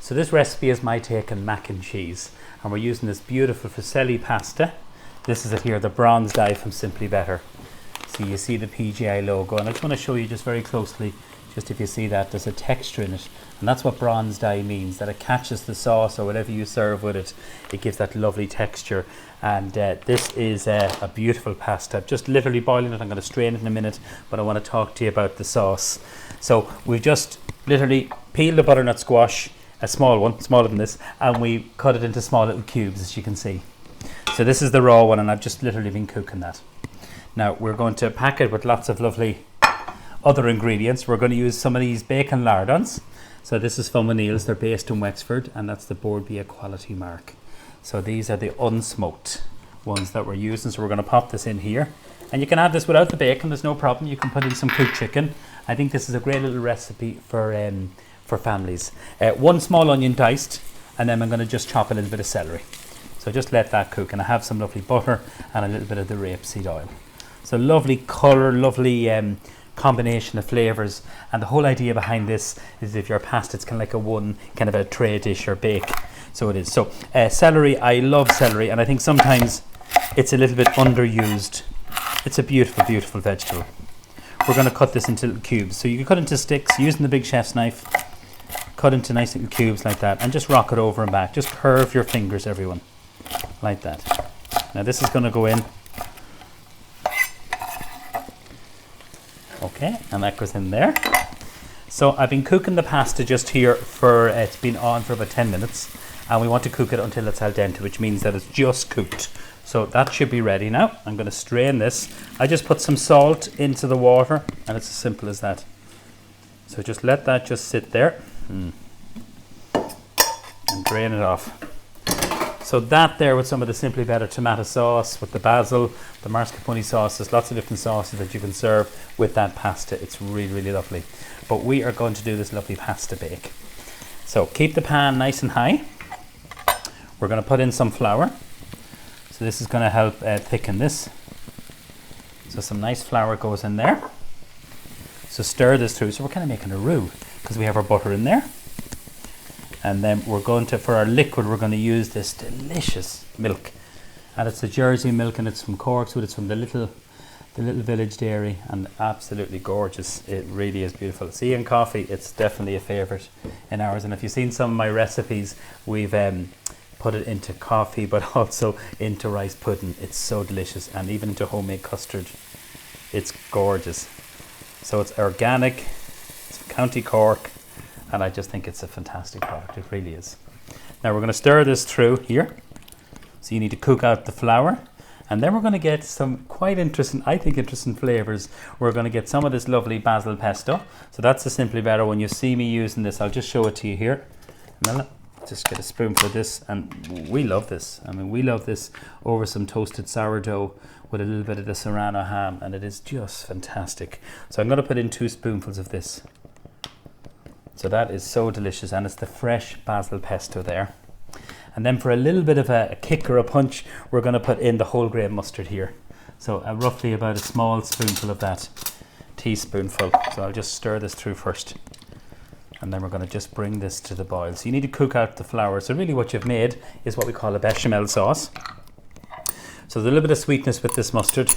So this recipe is my take on mac and cheese, and we're using this beautiful fusilli pasta. This is it here, the bronze dye from Simply Better. So you see the PGI logo, and I just want to show you just very closely, just if you see that, there's a texture in it, and that's what bronze dye means, that it catches the sauce or whatever you serve with it. It gives that lovely texture, and this is a beautiful pasta. I'm just literally boiling it. I'm going to strain it in a minute, but I want to talk to you about the sauce. So we've just literally peeled the butternut squash, a small one, smaller than this, and we cut it into small little cubes, as you can see. So this is the raw one, and I've just literally been cooking that. Now we're going to pack it with lots of lovely other ingredients. We're going to use some of these bacon lardons. So this is from O'Neill's. They're based in Wexford, and that's the Board Bia quality mark. So these are the unsmoked ones that we're using. So we're going to pop this in here, and you can have this without the bacon. There's no problem. You can put in some cooked chicken. I think this is a great little recipe for families. One small onion diced, and then I'm going to just chop a little bit of celery. So just let that cook, and I have some lovely butter and a little bit of the rapeseed oil. So lovely colour, lovely combination of flavours, and the whole idea behind this is if your pasta, it's kind of like a tray dish or bake. So it is. So celery, I love celery, and I think sometimes it's a little bit underused. It's a beautiful, beautiful vegetable. We're going to cut this into little cubes. So you can cut into sticks using the big chef's knife. Cut into nice little cubes like that, and just rock it over and back. Just curve your fingers, everyone, like that. Now this is going to go in. Okay, and that goes in there. So I've been cooking the pasta just here for, it's been on for about 10 minutes, and we want to cook it until it's al dente, which means that it's just cooked. So that should be ready now. I'm going to strain this. I just put some salt into the water, and it's as simple as that. So just let that just sit there and drain it off. So that there with some of the Simply Better tomato sauce, with the basil, the mascarpone sauce, there's lots of different sauces that you can serve with that pasta. It's really, really lovely. But we are going to do this lovely pasta bake. So keep the pan nice and high. We're going to put in some flour. So this is going to help thicken this. So some nice flour goes in there. So stir this through. So we're kind of making a roux because we have our butter in there. And then we're going to, for our liquid, we're going to use this delicious milk. And it's the Jersey milk, and it's from Corkwood. It's from the little village dairy, and absolutely gorgeous. It really is beautiful. See, in coffee, it's definitely a favourite in ours. And if you've seen some of my recipes, we've put it into coffee, but also into rice pudding. It's so delicious, and even into homemade custard. It's gorgeous. So it's organic, it's from County Cork, and I just think it's a fantastic product. It really is. Now we're going to stir this through here. So you need to cook out the flour, and then we're going to get some quite interesting, I think interesting flavours. We're going to get some of this lovely Basil Pesto. So that's the Simply Better. When you see me using this, I'll just show it to you here. And then just get a spoonful of this, and we love this. I mean, we love this over some toasted sourdough with a little bit of the Serrano ham, and it is just fantastic. So I'm going to put in 2 spoonfuls of this. So that is so delicious, and it's the fresh Basil Pesto there. And then for a little bit of a kick or a punch, we're going to put in the whole grain mustard here. So roughly about a small spoonful of that, teaspoonful. So I'll just stir this through first. And then we're going to just bring this to the boil. So you need to cook out the flour. So really what you've made is what we call a bechamel sauce. So there's a little bit of sweetness with this mustard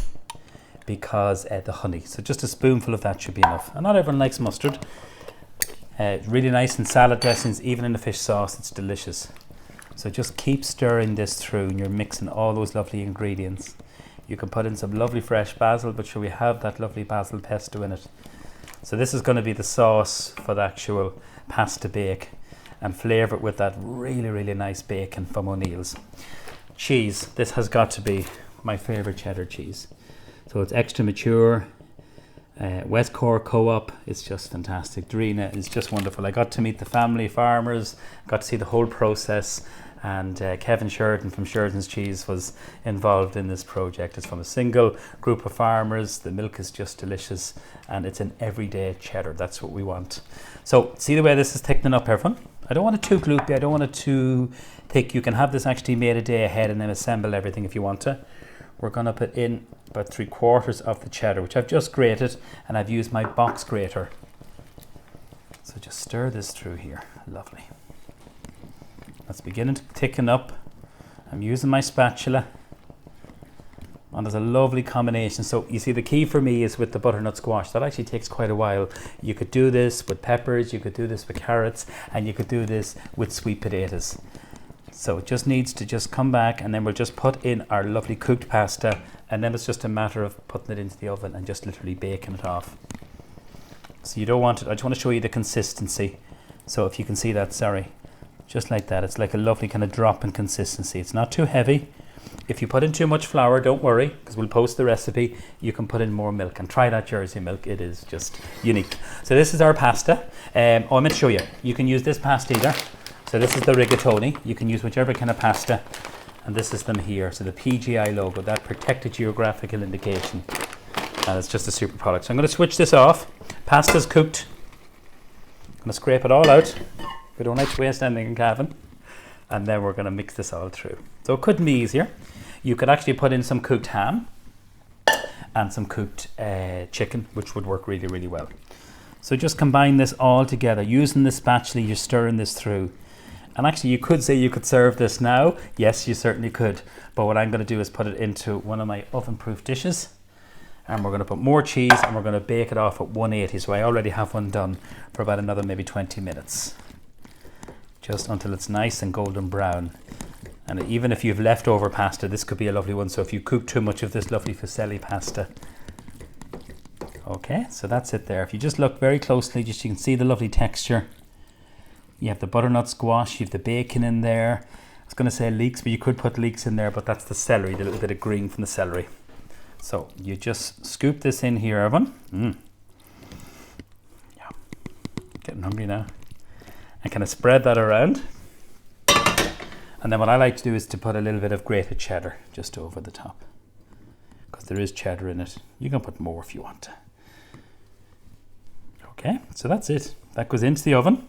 because the honey. So just a spoonful of that should be enough. And not everyone likes mustard. Really nice in salad dressings, even in the fish sauce. It's delicious. So just keep stirring this through, and you're mixing all those lovely ingredients. You can put in some lovely fresh basil, but sure, we have that lovely Basil Pesto in it. So this is going to be the sauce for the actual pasta bake, and flavour it with that really, really nice bacon from O'Neill's. Cheese. This has got to be my favourite cheddar cheese. So it's extra mature. West Cork Co-op, it's just fantastic. Darina is just wonderful. I got to meet the family farmers, got to see the whole process, and Kevin Sheridan from Sheridan's Cheese was involved in this project. It's from a single group of farmers. The milk is just delicious, and it's an everyday cheddar. That's what we want. So see the way this is thickening up, everyone? I don't want it too gloopy, I don't want it too thick. You can have this actually made a day ahead and then assemble everything if you want to. We're going to put in about 3/4 of the cheddar, which I've just grated, and I've used my box grater. So just stir this through here. Lovely. That's beginning to thicken up. I'm using my spatula. And there's a lovely combination. So you see, the key for me is with the butternut squash. That actually takes quite a while. You could do this with peppers, you could do this with carrots, and you could do this with sweet potatoes. So it just needs to just come back, and then we'll just put in our lovely cooked pasta, and then it's just a matter of putting it into the oven and just literally baking it off. So you don't want it, I just want to show you the consistency. So if you can see that, sorry, just like that. It's like a lovely kind of drop in consistency. It's not too heavy. If you put in too much flour, don't worry, because we'll post the recipe. You can put in more milk, and try that Jersey milk. It is just unique. So this is our pasta. I meant to show you. You can use this pasta either. So this is the rigatoni. You can use whichever kind of pasta. And this is them here. So the PGI logo, that protected geographical indication. And it's just a super product. So I'm going to switch this off. Pasta's cooked. I'm going to scrape it all out. We don't like to waste anything in Cavan. And then we're going to mix this all through. So it couldn't be easier. You could actually put in some cooked ham and some cooked chicken, which would work really, really well. So just combine this all together. Using the spatula, you're stirring this through. And actually, you could say you could serve this now. Yes, you certainly could. But what I'm going to do is put it into one of my oven-proof dishes. And we're going to put more cheese, and we're going to bake it off at 180. So I already have one done for about another maybe 20 minutes. Just until it's nice and golden brown. And even if you've leftover pasta, this could be a lovely one. So if you cook too much of this lovely fusilli pasta. Okay, so that's it there. If you just look very closely, just you can see the lovely texture. You have the butternut squash, you have the bacon in there. I was going to say leeks, but you could put leeks in there, but that's the celery, the little bit of green from the celery. So you just scoop this in here, everyone. Yeah, getting hungry now. And kind of spread that around. And then what I like to do is to put a little bit of grated cheddar just over the top, because there is cheddar in it. You can put more if you want to. Okay, so that's it. That goes into the oven.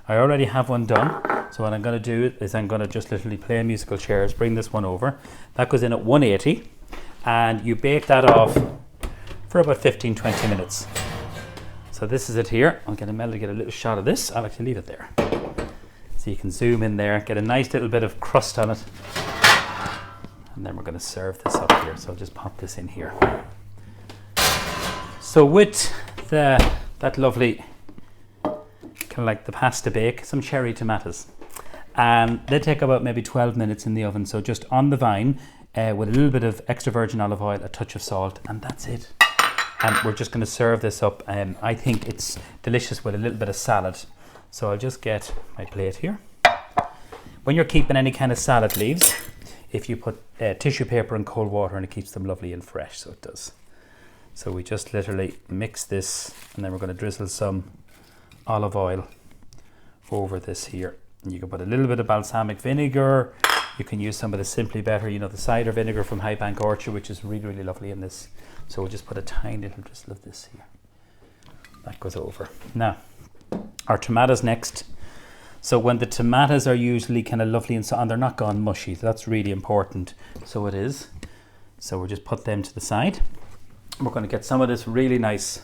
I already have one done. So what I'm going to do is I'm going to just literally play musical chairs, bring this one over. That goes in at 180, and you bake that off for about 15-20 minutes. So this is it here. I'll get a Mel to get a little shot of this. I'll actually leave it there. So you can zoom in there, get a nice little bit of crust on it. And then we're going to serve this up here. So I'll just pop this in here. So with that lovely, kind of like the pasta bake, some cherry tomatoes. And they take about maybe 12 minutes in the oven. So just on the vine with a little bit of extra virgin olive oil, a touch of salt, and that's it. And we're just going to serve this up. I think it's delicious with a little bit of salad. So I'll just get my plate here. When you're keeping any kind of salad leaves, if you put tissue paper and cold water, and it keeps them lovely and fresh, so it does. So we just literally mix this, and then we're going to drizzle some olive oil over this here. And you can put a little bit of balsamic vinegar. You can use some of the Simply Better, you know, the cider vinegar from High Bank Orchard, which is really, really lovely in this. So we'll just put a tiny little drizzle of this here. That goes over. Now, our tomatoes next. So when the tomatoes are usually kind of lovely and so on, they're not gone mushy. So that's really important. So it is. So we'll just put them to the side. We're going to get some of this really nice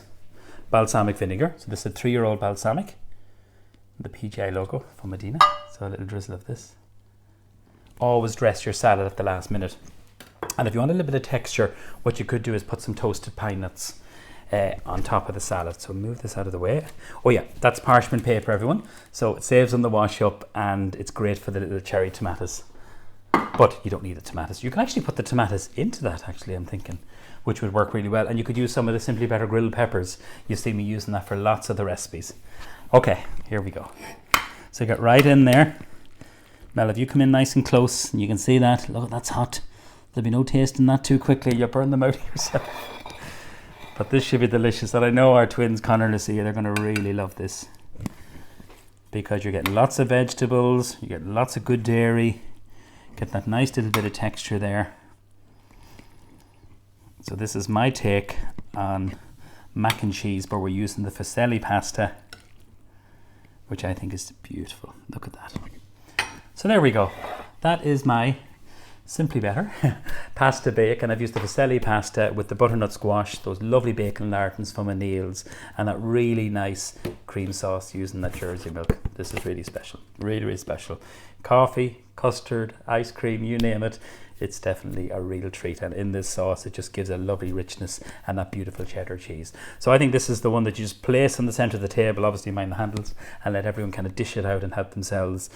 balsamic vinegar. So this is a 3-year-old balsamic. The PGI logo from Medina. So a little drizzle of this. Always dress your salad at the last minute. And if you want a little bit of texture, what you could do is put some toasted pine nuts on top of the salad. So move this out of the way. Oh yeah, that's parchment paper, everyone. So it saves on the wash up, and it's great for the little cherry tomatoes. But you don't need the tomatoes. You can actually put the tomatoes into that, actually, I'm thinking, which would work really well. And you could use some of the Simply Better grilled peppers. You see me using that for lots of the recipes. Okay, here we go. So get right in there. Mel, if you come in nice and close, and you can see that, look, that's hot. There'll be no tasting that too quickly. You'll burn them out yourself. But this should be delicious. And I know our twins, Connor and Lucia, they're going to really love this, because you're getting lots of vegetables, you're getting lots of good dairy, get that nice little bit of texture there. So this is my take on mac and cheese, but we're using the fusilli pasta, which I think is beautiful. Look at that. So there we go. That is my Simply Better pasta bake, and I've used the fusilli pasta with the butternut squash, those lovely bacon lardons from O'Neill's, and that really nice cream sauce using that Jersey milk. This is really special. Really, really special. Coffee, custard, ice cream, you name it. It's definitely a real treat, and in this sauce it just gives a lovely richness and that beautiful cheddar cheese. So I think this is the one that you just place on the centre of the table, obviously mind the handles, and let everyone kind of dish it out and help themselves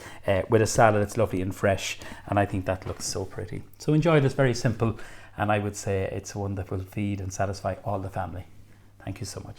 with a salad. It's lovely and fresh, and I think that looks so pretty. So enjoy this, very simple, and I would say it's one that will feed and satisfy all the family. Thank you so much.